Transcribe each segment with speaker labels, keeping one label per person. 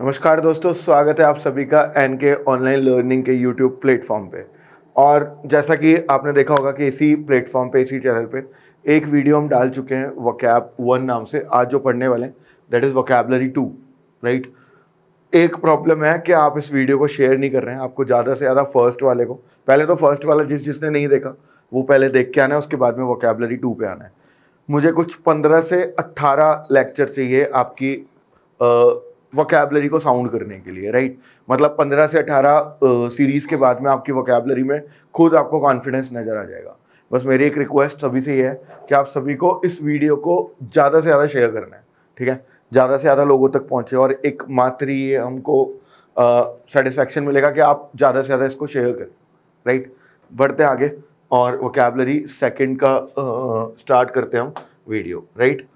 Speaker 1: नमस्कार दोस्तों, स्वागत है आप सभी का एन के ऑनलाइन लर्निंग के यूट्यूब प्लेटफॉर्म पे। और जैसा कि आपने देखा होगा कि इसी प्लेटफॉर्म पे, इसी चैनल पे एक वीडियो हम डाल चुके हैं वोकैब 1 नाम से। आज जो पढ़ने वाले हैं दैट इज़ वोकैबुलरी 2, राइट। एक प्रॉब्लम है कि आप इस वीडियो को शेयर नहीं कर रहे हैं। आपको ज़्यादा से ज़्यादा फर्स्ट वाले को, पहले तो फर्स्ट वाला जिसने नहीं देखा वो पहले देख के आना है, उसके बाद में वोकैबुलरी 2 पे आना है। मुझे कुछ 15 से 18 लेक्चर चाहिए आपकी वोकैबुलरी को साउंड करने के लिए, राइट। मतलब 15 से 18 सीरीज के बाद में आपकी वोकैबुलरी में खुद आपको कॉन्फिडेंस नजर आ जाएगा। बस मेरी एक रिक्वेस्ट सभी से ये है कि आप सभी को इस वीडियो को ज़्यादा से ज़्यादा शेयर करना है, ठीक है। ज़्यादा से ज़्यादा लोगों तक पहुँचे और एक मात्र ये हमको सेटिस्फैक्शन मिलेगा कि आप ज़्यादा से ज़्यादा इसको शेयर करें, राइट। बढ़ते हैं आगे और वोकैबुलरी सेकंड का स्टार्ट करते हैं हम वीडियो, राइट।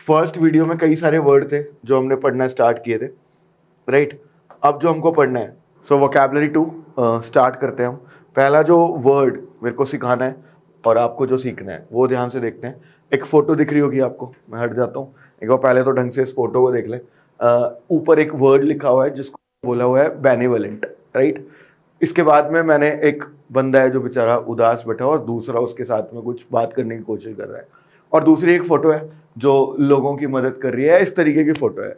Speaker 1: फर्स्ट वीडियो में कई सारे वर्ड थे जो हमने पढ़ना स्टार्ट किए थे, राइट। अब जो हमको पढ़ना है, सो वोकैबुलरी 2 स्टार्ट करते हैं हम। पहला जो वर्ड मेरे को सिखाना है और आपको जो सीखना है वो ध्यान से देखते हैं। एक फोटो दिख रही होगी आपको, मैं हट जाता हूँ एक बार, पहले तो ढंग से इस फोटो को देख ले। ऊपर एक वर्ड लिखा हुआ है जिसको बोला हुआ है बेनिवोलेंट, राइट। इसके बाद में मैंने एक बंदा है जो बेचारा उदास बैठा और दूसरा उसके साथ में कुछ बात करने की कोशिश कर रहा है, और दूसरी एक फोटो है जो लोगों की मदद कर रही है। इस तरीके की फोटो है।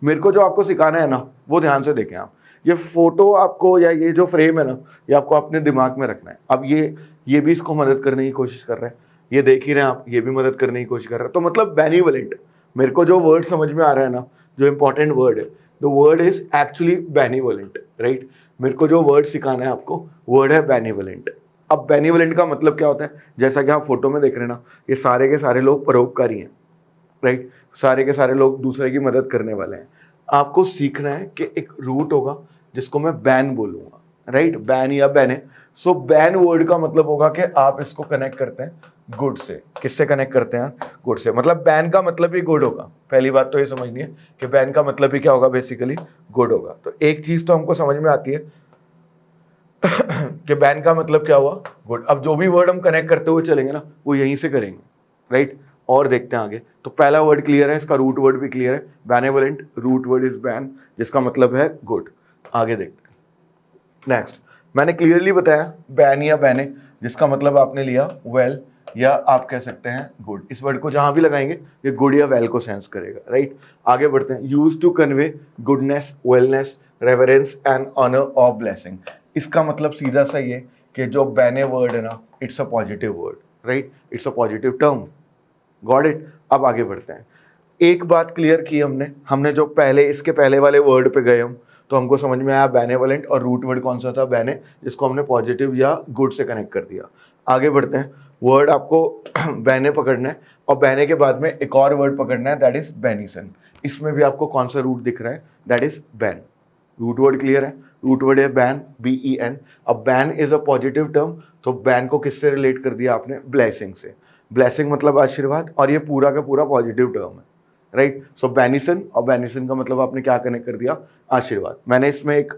Speaker 1: मेरे को जो आपको सिखाना है ना वो ध्यान से देखें आप। ये फोटो आपको, या ये जो फ्रेम है ना, ये आपको अपने दिमाग में रखना है। अब ये भी इसको मदद करने की कोशिश कर रहा है, ये देख ही रहे हैं आप, ये भी मदद करने की कोशिश कर रहा है। तो मतलब बेनिवोलेंट, मेरे को जो वर्ड समझ में आ रहा है ना, जो इंपॉर्टेंट वर्ड है, the word is actually benevolent, right. मेरे को जो वर्ड सिखाना है आपको, वर्ड है बेनिवोलेंट। अब बेनिवोलेंट का मतलब क्या होता है, जैसा कि आप फोटो में देख रहे हैं ना, ये सारे के सारे लोग परोपकारी हैं, राइट। सारे के सारे लोग दूसरे की मदद करने वाले हैं। आपको सीखना है कि एक रूट होगा जिसको मैं बैन बोलूंगा, राइट। बैन या बैने। सो बैन वर्ड का मतलब होगा कि आप इसको कनेक्ट करते हैं गुड से। किससे कनेक्ट करते हैं? गुड से। मतलब बैन का मतलब ही गुड होगा। पहली बात तो ये समझनी है कि बैन का मतलब ही क्या होगा, बेसिकली गुड होगा। तो एक चीज तो हमको समझ में आती है कि बैन का मतलब क्या हुआ, गुड। अब जो भी वर्ड हम कनेक्ट करते हुए चलेंगे ना वो यहीं से करेंगे, राइट। और देखते हैं आगे। तो पहला वर्ड क्लियर है, इसका रूट वर्ड भी क्लियर है, benevolent. Root word is ben, जिसका मतलब है गुड। आगे देखते हैं। नेक्स्ट, मैंने क्लियरली बताया बैन या बैने, जिसका मतलब आपने लिया वेल, या आप कह सकते हैं गुड। इस वर्ड को जहां भी लगाएंगे ये गुड या वेल को सेंस करेगा, राइट। आगे बढ़ते हैं। Use to convey goodness, wellness, reverence and honour और ब्लेसिंग। इसका मतलब सीधा सा ये कि जो बैने वर्ड है ना, it's a positive word, right. It's a positive term. Got it. अब आगे बढ़ते हैं। एक बात क्लियर की हमने जो पहले, इसके पहले वाले वर्ड पे गए हम, तो हमको समझ में आया बेनेवोलेंट, और रूट वर्ड कौन सा था, बैने, जिसको हमने पॉजिटिव या गुड से कनेक्ट कर दिया। आगे बढ़ते हैं। वर्ड आपको बैने पकड़ना है और बैने के बाद में एक और वर्ड पकड़ना है, दैट इज बेनिसन। इसमें भी आपको कौन सा रूट दिख रहा है, that is ben. Root word clear है, रूट वर्ड है बैन, BEN। अब ben is a positive term, तो बैन को किससे रिलेट कर दिया आपने, ब्लेसिंग से। ब्लेसिंग मतलब आशीर्वाद, और ये पूरा का पूरा पॉजिटिव टर्म है, राइट। सो बेनिसन, और बेनिसन का मतलब आपने क्या कनेक्ट कर दिया, आशीर्वाद। मैंने इसमें एक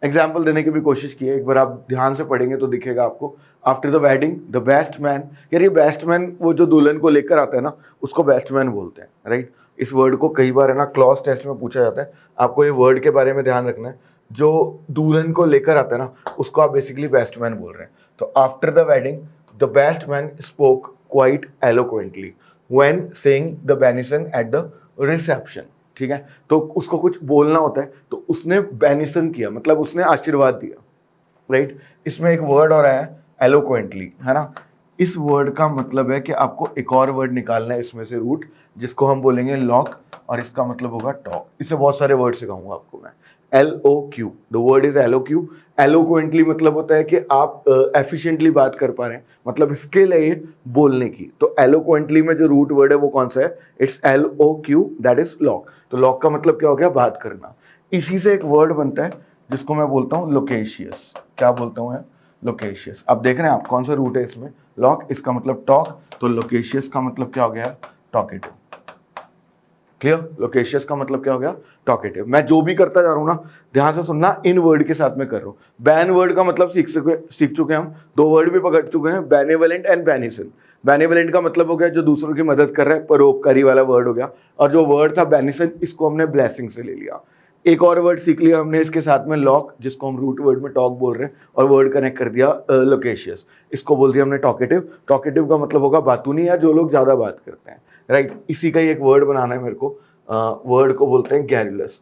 Speaker 1: एग्जाम्पल देने की भी कोशिश की है, एक बार आप ध्यान से पढ़ेंगे तो दिखेगा आपको। After the wedding the best man, यार ये बेस्ट मैन वो जो दुल्हन को लेकर आता है ना, उसको बेस्ट मैन बोलते हैं, राइट। इस वर्ड को कई बार है ना क्लॉज टेस्ट में पूछा जाता है। आपको ये वर्ड के बारे में ध्यान रखना है। जो दुल्हन को लेकर आता है ना, उसको आप बेसिकली बेस्ट मैन बोल रहे हैं। तो after the wedding the best man spoke quite eloquently when saying the बेनिसन at the reception, ठीक है। तो उसको कुछ बोलना होता है, तो उसने बेनिसन किया, मतलब उसने आशीर्वाद दिया, राइट। इसमें एक वर्ड और आया एलोक्वेंटली, है ना। इस वर्ड का मतलब है कि आपको एक और वर्ड निकालना है इसमें से रूट, जिसको हम बोलेंगे लॉक, और इसका मतलब होगा टॉक। इससे बहुत सारे वर्ड सिखाऊंगा आपको मैं। LOQ, the word is LOQ। Eloquently मतलब होता है कि आप एफिशिएंटली बात कर पा रहे हैं, मतलब स्किल है ये बोलने की। तो एलोक्वेंटली में जो रूट वर्ड है वो कौन सा है, it's LOQ, that is lock. तो लॉक का मतलब क्या हो गया, बात करना। इसी से एक वर्ड बनता है जिसको मैं बोलता हूँ लोकेशियस। क्या बोलता हूँ मैं, लोकेशियस। अब देख रहे हैं आप कौन सा रूट है इसमें, लॉक, इसका मतलब टॉक, तो लोकेशियस का मतलब क्या हो गया, टॉकेटिव। क्लियर। लोकेशियस का मतलब क्या हो गया, टॉकेटिव। मैं जो भी करता जा रहा हूं ना, ध्यान से सुनना, इन वर्ड के साथ में कर रहा हूं। बैन वर्ड का मतलब सीख चुके हैं हम, दो वर्ड भी पकड़ चुके हैं, बेनेवोलेंट एंड बेनिसन। बेनिवोलेंट का मतलब हो गया जो दूसरों की मदद कर रहा है, परोपकारी वाला वर्ड हो गया। और जो वर्ड था बेनिसन, इसको हमने ब्लेसिंग से ले लिया। एक और वर्ड सीख लिया हमने इसके साथ में, लॉक, जिसको हम रूट वर्ड में टॉक बोल रहे हैं, और वर्ड कनेक्ट कर दिया लोकेशियस, इसको बोल दिया हमने टॉकेटिव। टॉकेटिव का मतलब होगा बातूनी, या जो लोग ज्यादा बात करते हैं, राइट। इसी का ही एक वर्ड बनाना है मेरे को, वर्ड को बोलते हैं गैरुलस।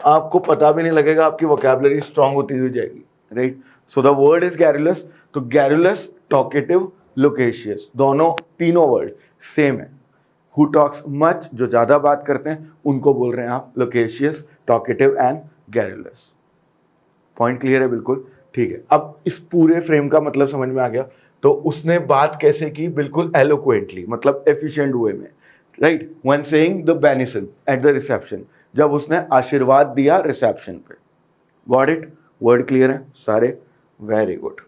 Speaker 1: आपको पता भी नहीं लगेगा, आपकी वोकैबुलरी स्ट्रांग होती हुई जाएगी, right. So the word is garrulous. तो गैरुलस, टॉकेटिव, लोकेशियस, दोनों तीनों वर्ड सेम है। हु टॉक्स मच, जो ज्यादा बात करते हैं उनको बोल रहे हैं आप loquacious, talkative and garrulous. Point clear है? बिल्कुल ठीक है। अब इस पूरे फ्रेम का मतलब समझ में आ गया। तो उसने बात कैसे की? बिल्कुल एलोक्वेंटली, मतलब एफिशिएंट वे में, right. When saying the बेनिसन at the reception, जब उसने आशीर्वाद दिया रिसेप्शन पे। Got it? वर्ड क्लियर है सारे? Very good.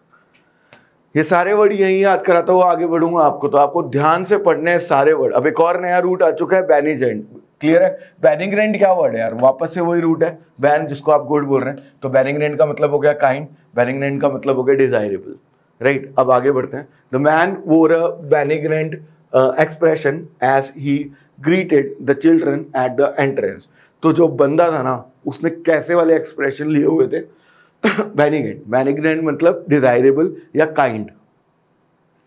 Speaker 1: ये सारे वर्ड यही याद कराता हुआ आगे बढ़ूंगा आपको, तो आपको ध्यान से पढ़ने हैं सारे वर्ड। अब एक और नया रूट आ चुका है, बेनिजेंट। क्लियर है? बेनिग्रेंट क्या वर्ड है यार? वापस से वही रूट है, बैन, जिसको आप गुड बोल रहे हैं। तो बेनिग्रेंट का मतलब हो गया काइंड, बेनिग्रेंट का मतलब हो गया डिजायरेबल, राइट। अब आगे बढ़ते हैं। The man wore a benignant expression as he greeted the children at the entrance. तो जो बंदा था ना, उसने कैसे वाले एक्सप्रेशन लिए हुए थे? बेनिग्रेंट। बेनिग्रेंट मतलब डिजायरेबल या kind.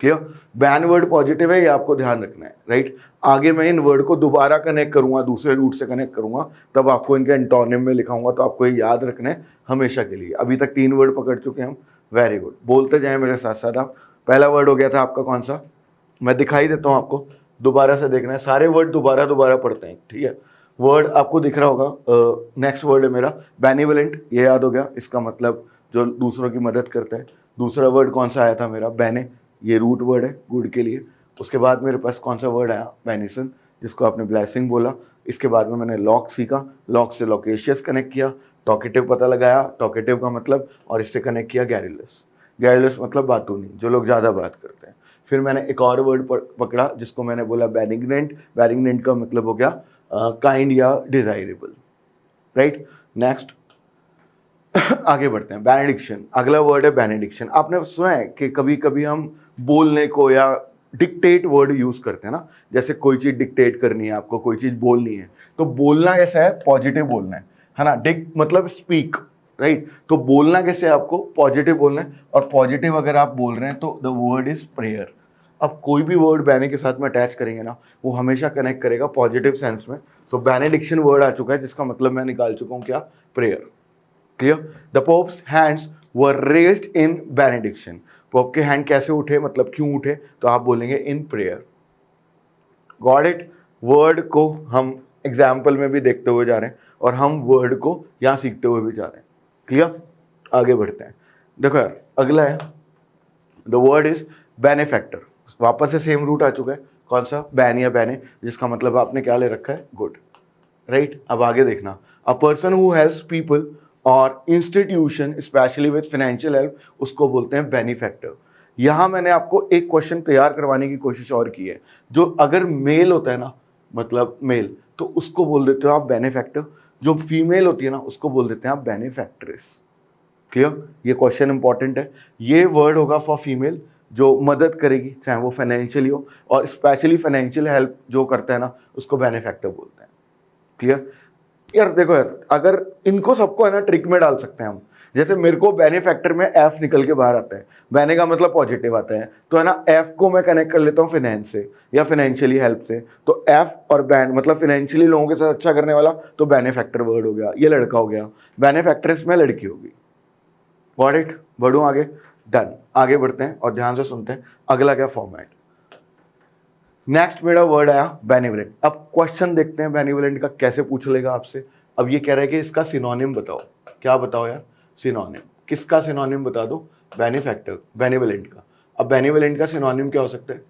Speaker 1: Clear? Ban word positive है, ये आपको ध्यान रखना है, राइट। आगे मैं इन वर्ड को दोबारा कनेक्ट करूंगा, दूसरे रूट से कनेक्ट करूंगा, तब आपको इनके एंटोनिम में लिखाऊंगा, तो आपको ये याद रखना है हमेशा के लिए। अभी तक 3 वर्ड पकड़ चुके हैं हम, वेरी गुड। बोलते जाए मेरे साथ साथ आप। पहला वर्ड हो गया था आपका कौन सा? मैं दिखाई देता हूं आपको, दोबारा से देखना है, सारे वर्ड दोबारा दोबारा पढ़ते हैं, ठीक है। वर्ड आपको दिख रहा होगा। नेक्स्ट वर्ड है मेरा बेनिवोलेंट, ये याद हो गया, इसका मतलब जो दूसरों की मदद करता है। दूसरा वर्ड कौन सा आया था मेरा? बेने, ये रूट वर्ड है गुड के लिए। उसके बाद मेरे पास कौन सा वर्ड आया? बेनिसन, जिसको आपने ब्लेसिंग बोला। इसके बाद में मैंने लॉक सीखा, लॉक से लोकेशियस कनेक्ट किया, टॉकेटिव पता लगाया, टॉकेटिव का मतलब, और इससे कनेक्ट किया गैरुलस। गैरुलस मतलब बातूनी, जो लोग ज़्यादा बात करते हैं। फिर मैंने एक और वर्ड पकड़ा, जिसको मैंने बोला बेनिग्रेंट। बेनिग्रेंट का मतलब हो गया काइंड या डिजायरेबल, राइट। नेक्स्ट आगे बढ़ते हैं। बेनेडिक्शन, अगला वर्ड है बेनेडिक्शन। आपने सुना है कि कभी कभी हम बोलने को या डिक्टेट वर्ड यूज करते हैं ना, जैसे कोई चीज डिक्टेट करनी है आपको, कोई चीज बोलनी है, तो बोलना कैसा है? पॉजिटिव बोलना है ना। डिक मतलब स्पीक, राइट। तो बोलना कैसे है आपको? पॉजिटिव बोलना है। और पॉजिटिव अगर आप बोल रहे हैं तो द वर्ड इज प्रेयर। अब कोई भी वर्ड बैने के साथ में अटैच करेंगे ना, वो हमेशा कनेक्ट करेगा पॉजिटिव सेंस में। तो बेनेडिक्शन वर्ड आ चुका है, जिसका मतलब मैं निकाल चुका हूं क्या? Prayer. Clear? The pops hands were raised in benediction. Pope के हैंड कैसे उठे, मतलब क्यों उठे? तो आप बोलेंगे in prayer. Got it? Word को हम एग्जाम्पल में भी देखते हुए जा रहे हैं, और हम वर्ड को यहां सीखते हुए भी जा रहे हैं। क्लियर? आगे बढ़ते हैं। देखो यार, अगला है द वर्ड इज बेनेफैक्टर। वापस से सेम रूट आ चुका है, कौन सा? बैन या बैने, जिसका मतलब आपने क्या ले रखा है? Good, right. अब आगे देखना, a person who helps people और institution specially with financial help, उसको बोलते हैं बेनिफैक्टर। यहां मैंने आपको एक क्वेश्चन तैयार करवाने की कोशिश और की है, जो अगर मेल होता है ना, मतलब मेल, तो उसको बोल देते हो आप बेनिफैक्टर। जो फीमेल होती है ना, उसको बोल देते हैं आप बेनिफैक्ट्रेस। क्लियर? ये क्वेश्चन इंपॉर्टेंट है। ये वर्ड होगा फॉर फीमेल जो मदद करेगी, चाहे वो फाइनेंशियली हो, और स्पेशली फाइनेंशियल हेल्प जो करता है ना, उसको बेनिफैक्टर बोलते हैं। क्लियर? यार देखो यार, अगर इनको सबको है ना ट्रिक में डाल सकते हैं हम। जैसे मेरे को बेनिफैक्टर में एफ निकल के बाहर आता है, बेने का मतलब पॉजिटिव आता है, तो है ना, एफ को मैं कनेक्ट कर लेता हूँ फाइनेंस से या फाइनेंशियली हेल्प से। तो एफ और बैन मतलब फाइनेंशियली लोगों के साथ अच्छा करने वाला, तो बेनिफैक्टर वर्ड हो गया। ये लड़का हो गया, बेनिफैक्ट्रेस में लड़की होगी। Got it? बढ़ू आगे? डन। आगे बढ़ते हैं और ध्यान से सुनते हैं अगला क्या फॉर्मेट। नेक्स्ट मेरा वर्ड आया बेनिवोलेंट। अब क्वेश्चन देखते हैं बेनिवोलेंट का कैसे पूछ लेगा आपसे। अब ये कह रहा है कि इसका सिनोनिम बताओ। क्या बताओ यार? सिनोनिम। किसका सिनोनिम बता दो? बेनिफैक्टर, बेनिवोलेंट का। अब बेनिवोलेंट का सिनोनिम क्या हो सकता है?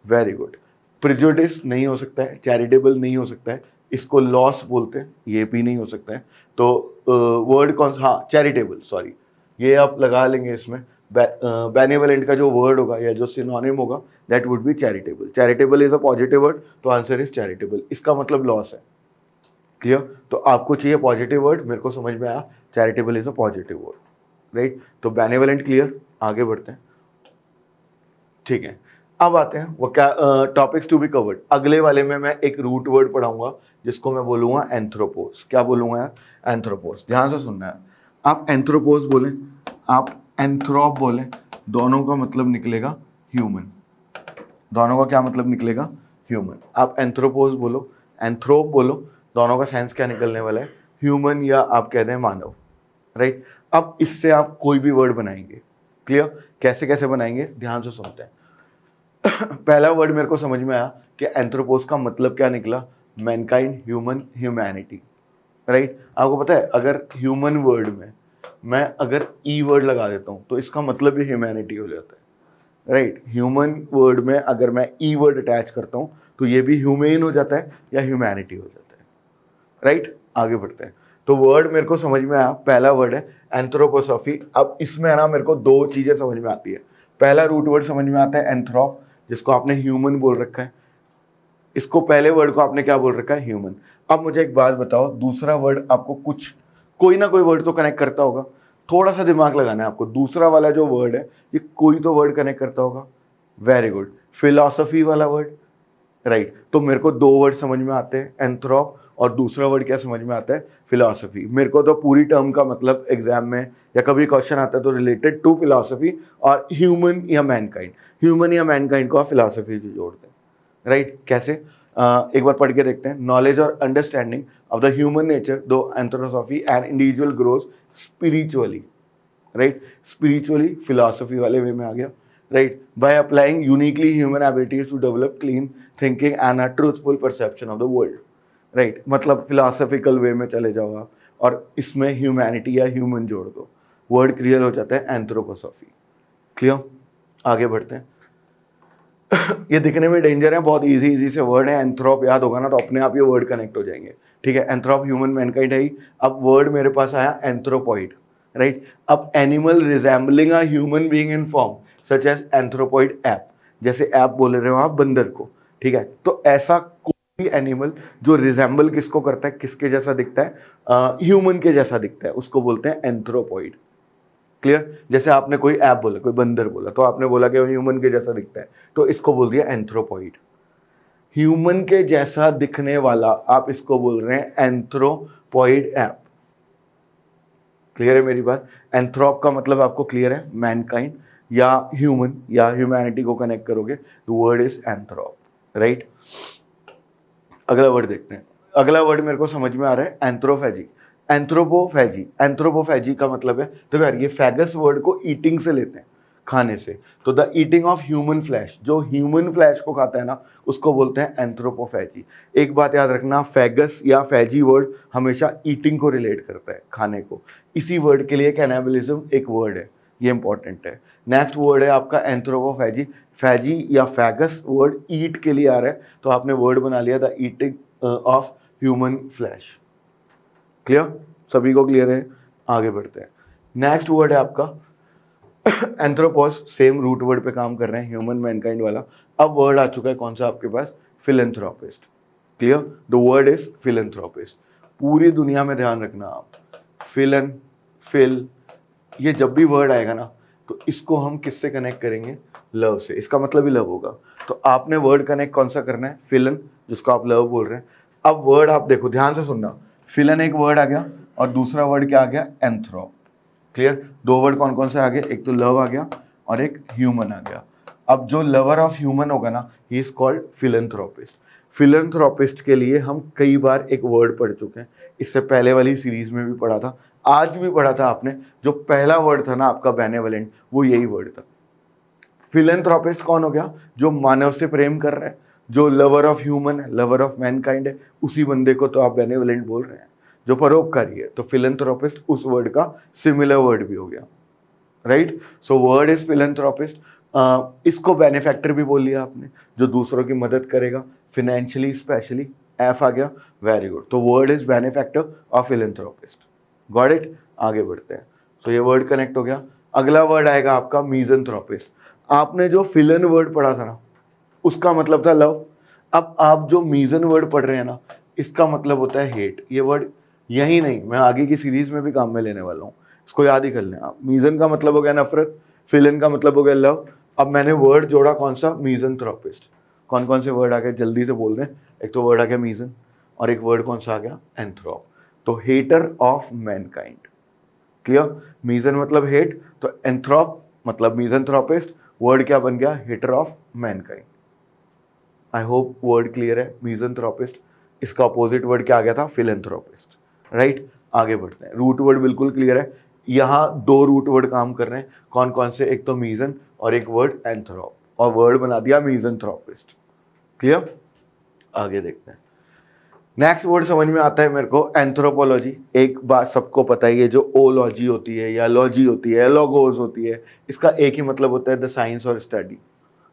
Speaker 1: Very good. प्रिजुडिस नहीं हो सकता है, चैरिटेबल नहीं हो सकता है, इसको लॉस बोलते हैं, ये भी नहीं हो सकता है। तो वर्ड कौन सा? हाँ, चैरिटेबल, सॉरी, ये आप लगा लेंगे इसमें। बेनिवोलेंट का जो वर्ड होगा या जो सिनोनिम होगा, that would be charitable. Charitable is a positive word, तो आंसर इज चैरिटेबल। इसका मतलब लॉस है। क्लियर? तो आपको चाहिए पॉजिटिव वर्ड, मेरे को समझ में आया, charitable is a positive word, right. तो बेनिवोलेंट क्लियर। आगे बढ़ते हैं, ठीक है। अब आते हैं वो क्या टॉपिक्स टू बी कवर्ड। अगले वाले में मैं एक रूट वर्ड पढ़ाऊंगा जिसको मैं बोलूंगा एंथ्रोपोस। क्या बोलूंगा यार? एंथ्रोपोस। ध्यान से सुनना है, आप एंथ्रोपोस बोले, आप एंथ्रोप बोले, दोनों का मतलब निकलेगा ह्यूमन। दोनों का क्या मतलब निकलेगा? ह्यूमन। आप एंथ्रोपोस बोलो, एंथ्रोप बोलो, दोनों का सेंस क्या निकलने वाला है? ह्यूमन, या आप कहते हैं मानव, राइट। अब इससे आप कोई भी वर्ड बनाएंगे, क्लियर? कैसे कैसे बनाएंगे, ध्यान से सुनते हैं। पहला वर्ड मेरे को समझ में आया कि एंथ्रोपोस का मतलब क्या निकला? Mankind, human, humanity, right. आपको पता है अगर ह्यूमन वर्ड में मैं अगर ई वर्ड लगा देता हूं तो इसका मतलब भी ह्यूमैनिटी हो जाता है, राइट। ह्यूमन वर्ड में अगर मैं ई वर्ड अटैच करता हूं तो ये भी ह्यूमेन हो जाता है या ह्यूमैनिटी हो जाता है, राइट। आगे बढ़ते हैं। तो वर्ड मेरे को समझ में आया, पहला वर्ड है एंथ्रोपोसॉफी। अब इसमें है ना मेरे को दो चीजें समझ में आती है। पहला रूट वर्ड समझ में आता है एंथ्रोप, जिसको आपने ह्यूमन बोल रखा है। इसको पहले वर्ड को आपने क्या बोल रखा है? ह्यूमन। अब मुझे एक बात बताओ, दूसरा वर्ड आपको कुछ कोई ना कोई वर्ड तो कनेक्ट करता होगा, थोड़ा सा दिमाग लगाना है आपको। दूसरा वाला जो वर्ड है ये कोई तो वर्ड कनेक्ट करता होगा। वेरी गुड, फिलॉसफी वाला वर्ड, राइट। तो मेरे को दो वर्ड समझ में आते हैं, एंथ्रोप और दूसरा वर्ड क्या समझ में आता है? फिलॉसफी। मेरे को तो पूरी टर्म का मतलब एग्जाम में या कभी क्वेश्चन आता है तो रिलेटेड टू फिलॉसफी और ह्यूमन या मैनकाइंड, ह्यूमन या मैनकाइंड को आप फिलॉसफी से जोड़ते हैं, राइट। कैसे? एक बार पढ़ के देखते हैं। नॉलेज और understanding of the human nature through anthroposophy and individual grows spiritually, right. Spiritually philosophy वाले वे में आ गया, right. By applying uniquely human abilities to develop clean thinking and a truthful perception of the world, right. मतलब philosophical way में चले जाओ आप और इसमें ह्यूमैनिटी या ह्यूमन जोड़ दो, वर्ड क्लियर हो जाता है एंथ्रोपोसॉफी। क्लियर? आगे बढ़ते हैं। ये दिखने में डेंजर है, बहुत इजी से वर्ड है। एंथ्रोप याद होगा ना तो अपने आप ये वर्ड कनेक्ट हो जाएंगे, ठीक है। एंथ्रोप ह्यूमन मैनकाइंड है ही। अब वर्ड मेरे पास आया एंथ्रोपॉइड, राइट। अब animal resembling a human being in form such as anthropoid ape, जैसे ऐप बोल रहे हो आप बंदर को, ठीक है। तो ऐसा कोई भी एनिमल जो रिजेंबल किसको करता है, किसके जैसा दिखता है? ह्यूमन के जैसा दिखता है, उसको बोलते हैं एंथ्रोपॉइड। क्लियर? जैसे आपने कोई ऐप बोला, कोई बंदर बोला, तो आपने बोला कि वो ह्यूमन के जैसा दिखता है, तो इसको बोल दिया एंथ्रोपॉइड। ह्यूमन के जैसा दिखने वाला आप इसको बोल रहे हैं एंथ्रोपॉइड ऐप। क्लियर है मेरी बात? एंथ्रोप का मतलब आपको क्लियर है? मैनकाइंड या ह्यूमन या ह्यूमैनिटी को कनेक्ट करोगे तो वर्ड इज एंथ्रोप, राइट। अगला वर्ड देखते हैं। अगला वर्ड मेरे को समझ में आ रहा है एंथ्रोफेजी। एंथ्रोपोफेजी, एंथ्रोपोफेजी का मतलब है, तो यार ये फैगस वर्ड को ईटिंग से लेते हैं, खाने से। तो the eating of human flesh, जो ह्यूमन फ्लैश को खाता है ना उसको बोलते हैं एंथ्रोपोफेजी। एक बात याद रखना, फैगस या फैजी वर्ड हमेशा ईटिंग को रिलेट करता है, खाने को। इसी वर्ड के लिए कैनिबलिज्म एक वर्ड है, ये इंपॉर्टेंट है। नेक्स्ट वर्ड है आपका एंथ्रोपोफेजी। फैजी या फैगस वर्ड ईट के लिए आ रहा है, तो आपने वर्ड बना लिया the eating of human flesh. Clear? सभी को क्लियर है? आगे बढ़ते हैं। नेक्स्ट वर्ड है आपका एंथ्रोपोस, सेम रूट वर्ड पे काम कर रहे हैं, ह्यूमन मैनकाइंड वाला। अब वर्ड आ चुका है कौन सा आपके पास? Philanthropist. Clear? The word is philanthropist. पूरी दुनिया में ध्यान रखना आप, फिलन, फिल, ये जब भी वर्ड आएगा ना तो इसको हम किससे कनेक्ट करेंगे? लव से। इसका मतलब ही लव होगा। तो आपने वर्ड कनेक्ट कौन सा करना है? फिलन, जिसको आप लव बोल रहे हैं। अब वर्ड आप देखो, ध्यान से सुनना। फिलन एक वर्ड आ गया और दूसरा वर्ड क्या आ गया? एंथ्रोप। क्लियर? दो वर्ड कौन कौन से आ गए? एक तो लव आ गया और एक ह्यूमन आ गया। अब जो लवर ऑफ ह्यूमन होगा ना, he is called philanthropist. Philanthropist के लिए हम कई बार एक वर्ड पढ़ चुके हैं, इससे पहले वाली सीरीज में भी पढ़ा था, आज भी पढ़ा था आपने। जो पहला वर्ड था ना आपका बेनेवलेंट, वो यही वर्ड था। फिलैंथ्रोपिस्ट कौन हो गया? जो मानव से प्रेम कर रहा है, जो लवर ऑफ ह्यूमन है, लवर ऑफ मैनकाइंड है, उसी बंदे को तो आप बेनेवलेंट बोल रहे हैं, जो परोपकारी है। तो फिलैंथ्रोपिस्ट उस वर्ड का सिमिलर वर्ड भी हो गया, right. So word is philanthropist. इसको बेनिफैक्टर भी बोल लिया आपने, जो दूसरों की मदद करेगा फिनेंशियली स्पेशली, एफ आ गया, वेरी गुड। तो word is benefactor of philanthropist. Got it? आगे बढ़ते हैं। तो ये वर्ड कनेक्ट हो गया। अगला वर्ड आएगा आपका मीजनथ्रोपिस्ट। आपने जो फिलन वर्ड पढ़ा था ना, उसका मतलब था लव। अब आप जो मीजन वर्ड पढ़ रहे हैं ना, इसका मतलब होता है हेट। ये वर्ड यही नहीं, मैं आगे की सीरीज में भी काम में लेने वाला हूँ, इसको याद ही कर लें आप। मीजन का मतलब हो गया नफरत, फिलन का मतलब हो गया लव, अब मैंने वर्ड जोड़ा कौन सा, मीजनथ्रोपिस्ट। कौन कौन से वर्ड आ गए जल्दी से बोल दें। एक तो वर्ड आ गया मीजन, और एक वर्ड कौन सा आ गया, एंथ्रोप। तो हेटर ऑफ मैनकाइंड। क्लियर, मीजन मतलब हेट, तो एंथ्रोप मतलब मीजनथ्रोपिस्ट, वर्ड क्या बन गया, hater of mankind. I hope word clear है। मीजनथ्रोपिस्ट, इसका अपोजिट वर्ड क्या आ गया था, फिलेंथ्रोपिस्ट। राइट, आगे बढ़ते हैं। रूट वर्ड बिल्कुल क्लियर है। यहाँ दो रूट वर्ड काम कर रहे हैं, कौन कौन से, एक तो मीजन और एक वर्ड एंथ्रोप, और वर्ड बना दिया मीजनथ्रोपिस्ट। क्लियर, आगे देखते हैं। नेक्स्ट वर्ड समझ में आता है मेरे को, एंथ्रोपोलॉजी। एक बात सबको पता है, ये जो ओलॉजी होती है या लॉजी होती है, लोगोस होती है, इसका एक ही मतलब होता है, द साइंस और स्टडी।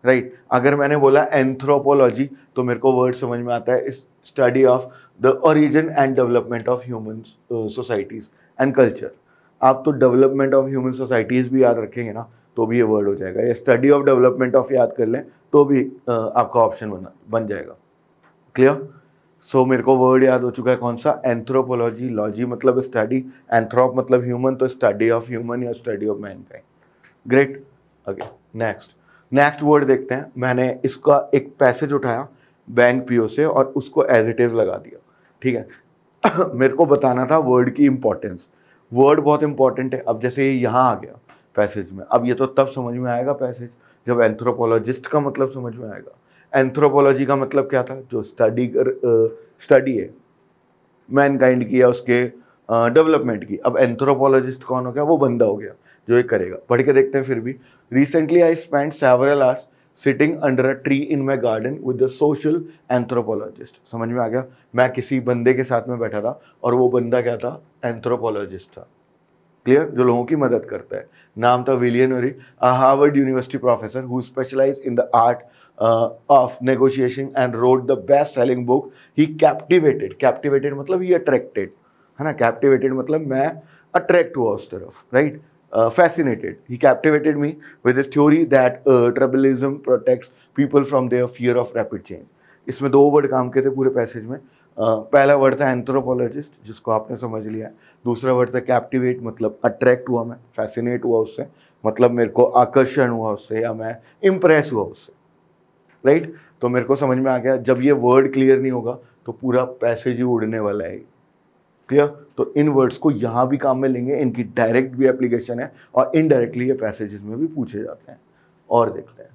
Speaker 1: राइट, अगर मैंने बोला एंथ्रोपोलॉजी तो मेरे को वर्ड समझ में आता है, study of the origin and development of human societies and culture. आप तो डेवलपमेंट ऑफ ह्यूमन सोसाइटीज भी याद रखेंगे ना, तो भी ये वर्ड हो जाएगा, या स्टडी ऑफ डेवलपमेंट ऑफ याद कर लें तो भी आपका ऑप्शन बन जाएगा। क्लियर, सो मेरे को वर्ड याद हो चुका है कौन सा, एंथ्रोपोलॉजी। लॉजी मतलब स्टडी, एंथ्रोप मतलब ह्यूमन, तो स्टडी ऑफ ह्यूमन या study of Mankind. Great, okay next word देखते हैं। मैंने इसका एक पैसेज उठाया बैंक पीओ से और उसको एज इट इज लगा दिया, ठीक है। मेरे को बताना था वर्ड की इंपॉर्टेंस। वर्ड बहुत इंपॉर्टेंट है। अब जैसे ये यहाँ आ गया पैसेज में, अब ये तो तब समझ में आएगा पैसेज जब एंथ्रोपोलॉजिस्ट का मतलब समझ में आएगा। एंथ्रोपोलॉजी का मतलब क्या था, जो स्टडी है मैनकाइंड की या उसके डेवलपमेंट की। अब एंथ्रोपोलॉजिस्ट कौन हो गया, वो बंदा हो गया जो ये करेगा। पढ़ के देखते हैं फिर भी। Recently I spend several hours sitting under a tree in my garden with the social anthropologist. समझ में आ गया, मैं किसी बंदे के साथ में बैठा था और वो बंदा क्या था, एंथ्रोपोलॉजिस्ट था। क्लियर, जो लोगों की मदद करता है। नाम था William Ury, a Harvard University professor who specialize in the art of negotiation and wrote the best selling book. He captivated मतलब he attracted, है ना, captivated मतलब मैं attract हुआ उस तरफ, right? Fascinated, he captivated me with his theory that tribalism protects people from their fear of rapid change. इसमें दो वर्ड काम किए थे पूरे पैसेज में। पहला वर्ड था एंथ्रोपोलॉजिस्ट, जिसको आपने समझ लिया है। दूसरा वर्ड था कैप्टिवेट, मतलब अट्रैक्ट हुआ मैं, फैसिनेट हुआ उससे, मतलब मेरे को आकर्षण हुआ उससे या मैं इम्प्रेस हुआ उससे। राइट, तो मेरे को समझ में आ गया, जब ये वर्ड क्लियर नहीं होगा तो पूरा पैसेज ही उड़ने वाला है। क्लियर, तो इन वर्ड्स को यहाँ भी काम में लेंगे, इनकी डायरेक्ट भी एप्लीकेशन है और इनडायरेक्टली ये पैसेजेस में भी पूछे जाते हैं। और देखते हैं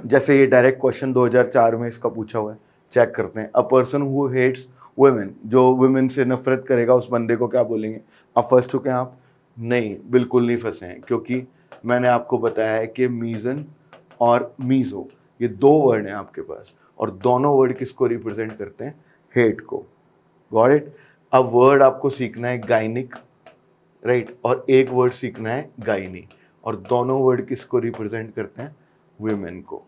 Speaker 1: जैसे ये डायरेक्ट क्वेश्चन 2004 में इसका पूछा हुआ है, चेक करते हैं। A person who hates women, जो वुमेन से नफरत करेगा उस बंदे को क्या बोलेंगे। अब फंस चुके हैं आप? नहीं, बिल्कुल नहीं फंसे हैं, क्योंकि मैंने आपको बताया है कि मीजन और मीजो ये दो वर्ड हैं आपके पास, और दोनों वर्ड किसको रिप्रेजेंट करते हैं, हेट को। Got it. अब वर्ड आपको सीखना है गाइनिक, राइट, और एक वर्ड सीखना है गाइनी, और दोनों वर्ड किसको रिप्रेजेंट करते हैं, वुमेन को।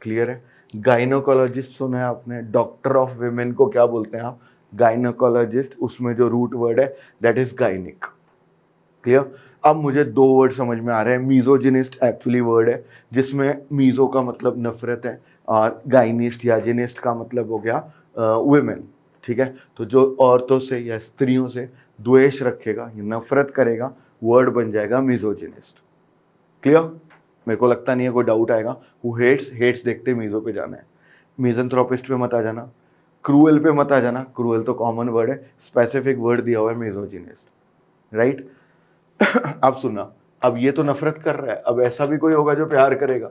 Speaker 1: क्लियर है। गाइनोकोलॉजिस्ट सुना है आपने, डॉक्टर ऑफ वुमेन को क्या बोलते हैं आप, गाइनोकोलॉजिस्ट। उसमें जो रूट वर्ड है दैट इज गाइनिक। क्लियर। अब मुझे दो वर्ड समझ में आ रहे हैं। मीजोजिनिस्ट एक्चुअली वर्ड है जिसमें मीजो का मतलब नफरत है और गाइनिस्ट या जिनिस्ट का मतलब हो गया वुमेन। ठीक है, तो जो औरतों से या स्त्रियों से द्वेष रखेगा या नफरत करेगा, वर्ड बन जाएगा मीजोजिनिस्ट। क्लियर, मेरे को लगता नहीं है कोई डाउट आएगा। हु हेट्स देखते मीजो पे जाना है, मिज़anthropist पे मत आ जाना, क्रूएल पे मत आ जाना। क्रूएल तो कॉमन वर्ड है, स्पेसिफिक वर्ड दिया हुआ है मिजोजिनिस्ट। राइट, अब सुनना, अब ये तो नफरत कर रहा है, अब ऐसा भी कोई होगा जो प्यार करेगा,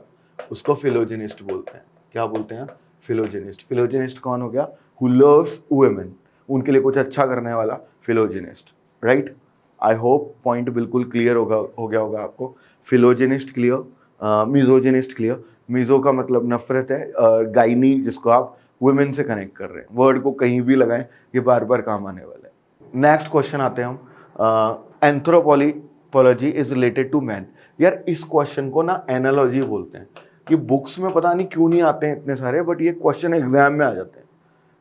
Speaker 1: उसको फिलोजिनिस्ट बोलते हैं। क्या बोलते हैं, फिलोजिनिस्ट। फिलोजिनिस्ट कौन हो गया, हु लव्स वुमेन, उनके लिए कुछ अच्छा करने वाला, philogynist. Right, I hope point बिल्कुल क्लियर हो गया होगा आपको। Philogynist clear, misogynist clear. Miso का मतलब नफरत है, गाइनी जिसको आप वुमेन से कनेक्ट कर रहे हैं। वर्ड को कहीं भी लगाएं, ये बार बार काम आने वाला है। नेक्स्ट क्वेश्चन आते हैं हम। Anthropology is related to man. यार इस क्वेश्चन को ना एनालॉजी बोलते हैं। ये बुक्स में पता नहीं क्यों नहीं आते हैं इतने सारे, बट ये क्वेश्चन एग्जाम में आ जाते हैं।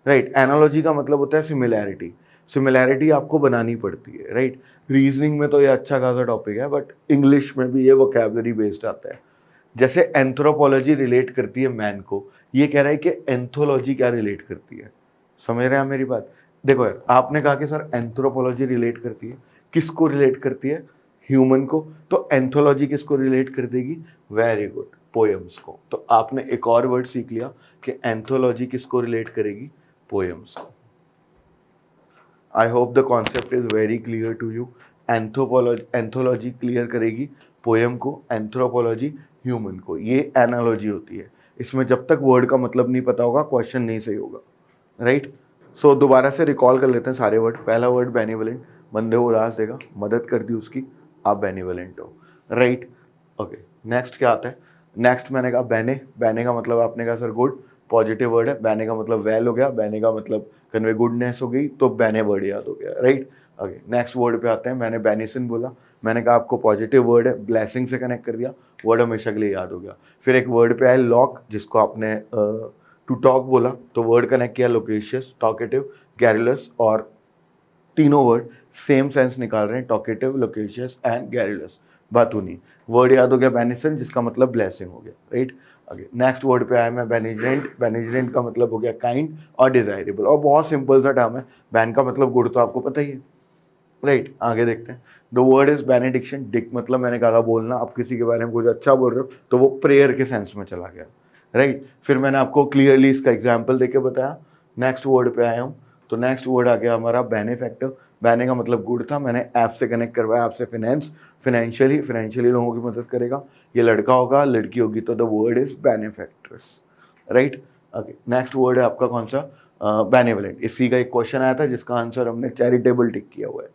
Speaker 1: राइट, एनालॉजी का मतलब होता है सिमिलैरिटी। सिमिलैरिटी आपको बनानी पड़ती है। राइट, रीजनिंग में तो ये अच्छा खासा टॉपिक है, बट इंग्लिश में भी ये वोकैबुलरी बेस्ड आता है। जैसे एंथ्रोपोलॉजी रिलेट करती है मैन को, ये कह रहा है कि एंथोलॉजी क्या रिलेट करती है। समझ रहे हैं आप मेरी बात? देखो यार, आपने कहा कि सर एंथ्रोपोलॉजी रिलेट करती है, किसको रिलेट करती है, ह्यूमन को, तो एंथोलॉजी किसको रिलेट कर देगी? वेरी गुड, पोएम्स को। तो आपने एक और वर्ड सीख लिया कि एंथोलॉजी किसको रिलेट करेगी? पोएम्स को। I hope the concept is very clear to you. Anthology clear करेगी पोएम को, एंथ्रोपोलॉजी ह्यूमन को। ये एनालॉजी होती है। इसमें जब तक वर्ड का मतलब नहीं पता होगा क्वेश्चन नहीं सही होगा, राइट? सो दोबारा से रिकॉल कर लेते हैं सारे वर्ड। पहला वर्ड बेनिवोलेंट, बंदे को उदास देगा, मदद कर दी उसकी, आप बेनिवोलेंट हो, राइट? ओके, नेक्स्ट क्या आता है? नेक्स्ट मैंने कहा बैने। बैने का मतलब आपने कहा सर गुड, पॉजिटिव वर्ड है। बैने का मतलब वेल हो गया, बैने का मतलब कन्वे गुडनेस हो गई, तो बैने वर्ड याद हो गया, राइट? ओके, नेक्स्ट वर्ड पे आते हैं। मैंने बेनिसन बोला, मैंने कहा आपको पॉजिटिव वर्ड है, ब्लेसिंग से कनेक्ट कर दिया, वर्ड हमेशा के लिए याद हो गया। फिर एक वर्ड पे आया लॉक, जिसको आपने टू टॉक बोला, तो वर्ड कनेक्ट किया लोकेशियस, टॉकेटिव, गैरुलस, और तीनों वर्ड सेम सेंस निकाल रहे हैं, टॉकेटिव, लोकेशियस एंड गैरुलस, बातूनी। वर्ड याद हो गया बेनिसन, जिसका मतलब ब्लेसिंग हो गया, राइट? ओके, नेक्स्ट वर्ड पे आया मैं बेनिजरेंट। बेनिजरेंट का मतलब हो गया काइंड और डिजायरेबल, और बहुत सिंपल सा टर्म है। बैन का मतलब गुड, तो आपको पता ही है, राइट? आगे देखते हैं। The word is benediction. Dick मतलब मैंने कहा था बोलना, आप किसी के बारे में कुछ अच्छा बोल रहे हो तो वो प्रेयर के सेंस में चला गया, राइट? फिर मैंने आपको क्लियरली इसका एग्जाम्पल देके बताया। नेक्स्ट वर्ड पे आया हूँ, तो नेक्स्ट वर्ड आ गया हमारा बेनिफैक्टर। बैने का मतलब गुड था, मैंने ऐप से कनेक्ट करवाया, ऐप से फाइनेंस, फाइनेंशियली लोगों की मदद करेगा। ये लड़का होगा, लड़की होगी, तो the word is benefactress, right? Okay, next word है आपका कौन सा? बेनेवलेंट। इसी का एक क्वेश्चन आया था जिसका आंसर हमने चैरिटेबल टिक किया हुआ है,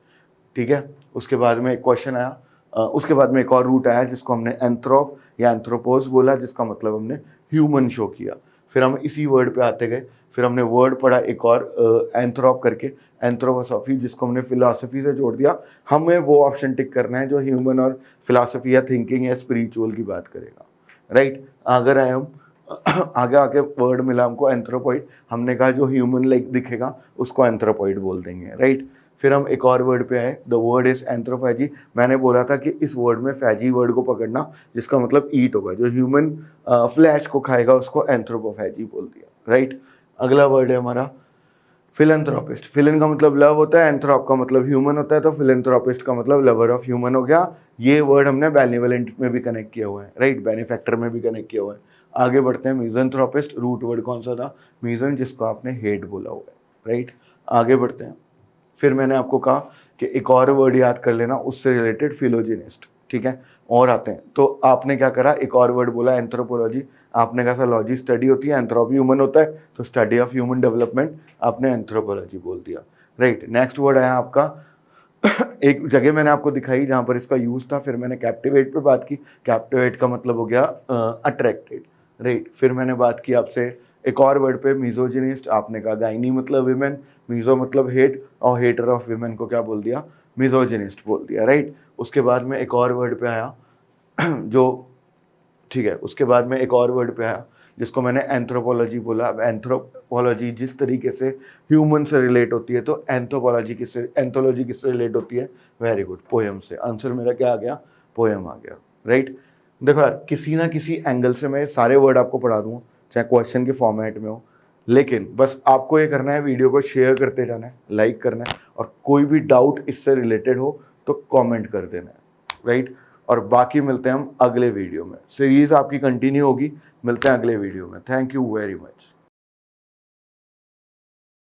Speaker 1: ठीक है? उसके बाद में एक क्वेश्चन आया, उसके बाद में एक और रूट आया जिसको हमने एंथ्रोप या एंथ्रोपोस बोला, जिसका मतलब हमने ह्यूमन शो किया। फिर हम इसी वर्ड पे आते गए, फिर हमने वर्ड पढ़ा एक और एंथ्रोप करके, एंथ्रोपोसॉफी, जिसको हमने फिलॉसफी से जोड़ दिया। हमें वो ऑप्शन टिक करना है जो ह्यूमन और फिलॉसफी या थिंकिंग या स्पिरिचुअल की बात करेगा, राइट? अगर आए हम आगे आके वर्ड मिला हमको एंथ्रोपॉइड, हमने कहा जो ह्यूमन लाइक दिखेगा उसको एंथ्रोपॉइड बोल देंगे, राइट? फिर हम एक और वर्ड पे आए, द वर्ड इज एंथ्रोफैजी। मैंने बोला था कि इस वर्ड में फैजी वर्ड को पकड़ना, जिसका मतलब ईट होगा, जो ह्यूमन फ्लैश को खाएगा उसको एंथ्रोपोफैजी बोल दिया, राइट? अगला वर्ड है हमारा फिलेंथ्रोपिस्ट। फिलन का मतलब लव होता है, एंथ्रोप का मतलब ह्यूमन होता है, तो फिलेंथ्रोपिस्ट का मतलब लवर ऑफ ह्यूमन हो गया। ये वर्ड हमने बेनिवोलेंट में भी कनेक्ट किया हुआ है, राइट? बेनिफैक्टर में भी कनेक्ट किया हुआ है। आगे बढ़ते हैं, मिज़ेंथ्रोपिस्ट। रूट वर्ड कौन सा था? मिज़न, जिसको आपने हेट बोला हुआ है, राइट? आगे बढ़ते हैं। फिर मैंने आपको कहा कि एक और वर्ड याद कर लेना उससे रिलेटेड, फिलोजिनिस्ट, ठीक है? और आते हैं, तो आपने क्या करा, एक और वर्ड बोला एंथ्रोपोलॉजी। आपने कहा सर लॉजी स्टडी होती है, एंथ्रोपी ह्यूमन होता है, तो स्टडी ऑफ ह्यूमन डेवलपमेंट, आपने एंथ्रोपोलॉजी बोल दिया, राइट? नेक्स्ट वर्ड आया आपका एक जगह मैंने आपको दिखाई जहां पर इसका यूज था, फिर मैंने कैप्टिवेट पे बात की। कैप्टिवेट का मतलब हो गया अट्रैक्टेड, राइट? फिर मैंने बात की आपसे एक और वर्ड पे, मिजोजिनिस्ट। आपने कहा गाइनी मतलब विमेन, मिजो मतलब हेट, और हेटर ऑफ विमेन को क्या बोल दिया? मिजोजिनिस्ट बोल दिया, राइट? उसके बाद में एक और वर्ड पे आया जो, ठीक है, उसके बाद में एक और वर्ड पे आया जिसको मैंने एंथ्रोपोलॉजी बोला। अब एंथ्रोपोलॉजी जिस तरीके से ह्यूमन से रिलेट होती है, तो एंथ्रोपोलॉजी किससे, एंथोलॉजी किससे रिलेट होती है? वेरी गुड, पोएम से। आंसर मेरा क्या आ गया? पोएम आ गया, राइट? देखो यार, किसी ना किसी एंगल से मैं सारे वर्ड आपको पढ़ा दूंगा, चाहे क्वेश्चन के फॉर्मेट में हो, लेकिन बस आपको ये करना है, वीडियो को शेयर करते जाना है, लाइक करना है, और कोई भी डाउट इससे रिलेटेड हो तो कमेंट कर देना है, राइट? और बाकी मिलते हैं हम अगले वीडियो में। सीरीज आपकी कंटिन्यू होगी, मिलते हैं अगले वीडियो में। Thank you very much.